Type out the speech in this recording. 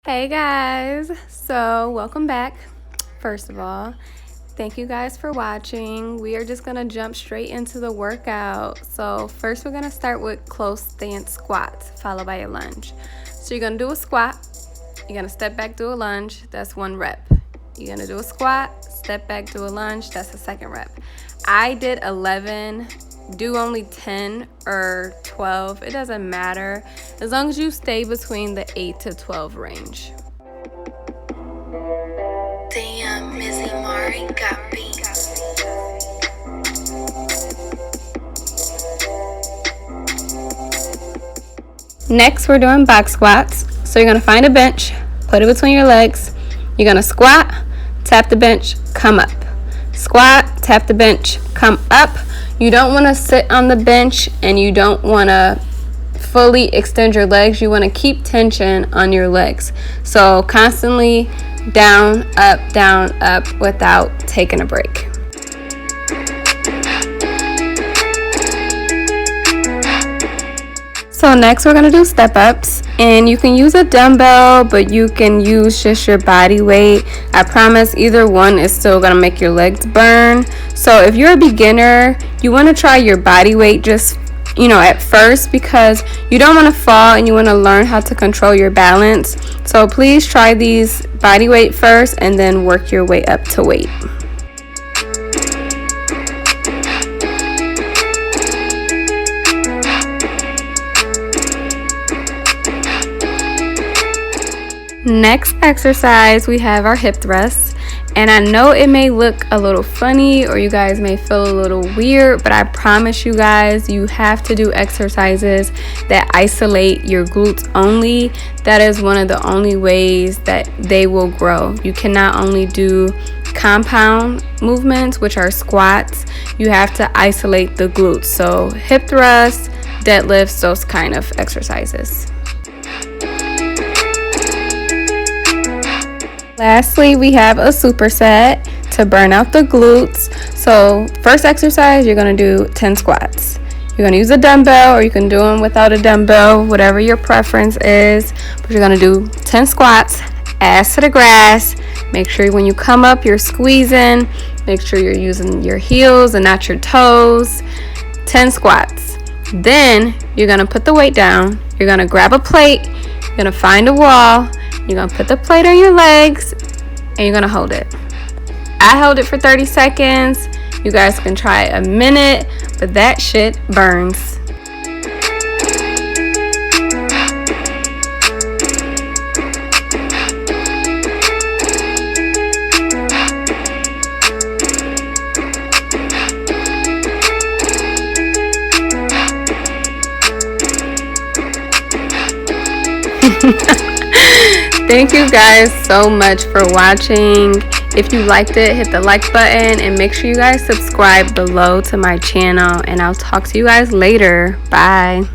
Hey guys, so welcome back. First of all, thank you guys for watching. We are just gonna jump straight into the workout. So first we're gonna start with close stance squats followed by a lunge. So you're gonna do a squat, you're gonna step back, do a lunge, that's 1 rep. You're gonna do a squat, step back, do a lunge, that's the 2nd rep. I did 11. Do only 10 or 12, it doesn't matter as long as you stay between the 8 to 12 range. Damn, Mizzy Mari got beats. Next we're doing box squats. So you're gonna find a bench, put it between your legs, you're gonna squat, tap the bench, come up. Squat, tap the bench, come up. You don't want to sit on the bench and you don't want to fully extend your legs. You want to keep tension on your legs. So constantly down, up without taking a break. So next we're going to do step ups, and you can use a dumbbell, but you can use just your body weight. I promise either one is still going to make your legs burn. So if you're a beginner, you want to try your body weight just at first, because you don't want to fall and you want to learn how to control your balance. So please try these body weight first and then work your way up to weight. Next exercise, we have our hip thrusts, and I know it may look a little funny or you guys may feel a little weird, but I promise you guys, you have to do exercises that isolate your glutes only. That is one of the only ways that they will grow. You cannot only do compound movements, which are squats. You have to isolate the glutes. So hip thrusts, deadlifts, those kind of exercises. Lastly, we have a superset to burn out the glutes. So first exercise, you're going to do 10 squats. You're going to use a dumbbell, or you can do them without a dumbbell, whatever your preference is. But you're going to do 10 squats, ass to the grass. Make sure when you come up, you're squeezing. Make sure you're using your heels and not your toes. 10 squats. Then you're going to put the weight down. You're going to grab a plate. You're going to find a wall. You're going to put the plate on your legs and you're going to hold it. I held it for 30 seconds. You guys can try a minute, but that shit burns. Thank you guys so much for watching. If you liked it, hit the like button and make sure you guys subscribe below to my channel, and I'll talk to you guys later. Bye.